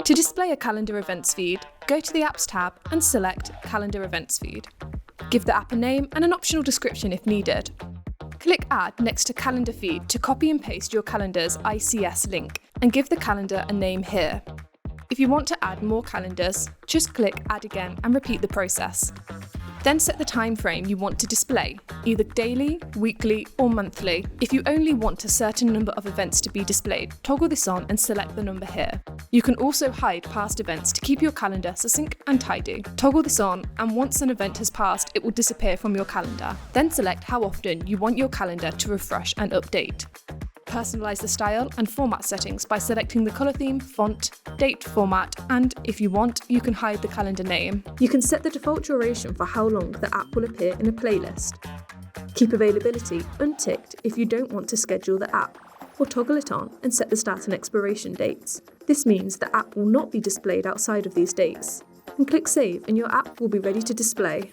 To display a calendar events feed, go to the Apps tab and select Calendar Events Feed. Give the app a name and an optional description if needed. Click Add next to Calendar Feed to copy and paste your calendar's ICS link and give the calendar a name here. If you want to add more calendars, just click Add again and repeat the process. Then set the time frame you want to display, either daily, weekly, or monthly. If you only want a certain number of events to be displayed, toggle this on and select the number here. You can also hide past events to keep your calendar succinct and tidy. Toggle this on, and once an event has passed, it will disappear from your calendar. Then select how often you want your calendar to refresh and update. Personalize the style and format settings by selecting the color theme, font, date format, and if you want, you can hide the calendar name. You can set the default duration for how long the app will appear in a playlist. Keep availability unticked if you don't want to schedule the app, or toggle it on and set the start and expiration dates. This means the app will not be displayed outside of these dates. And click Save and your app will be ready to display.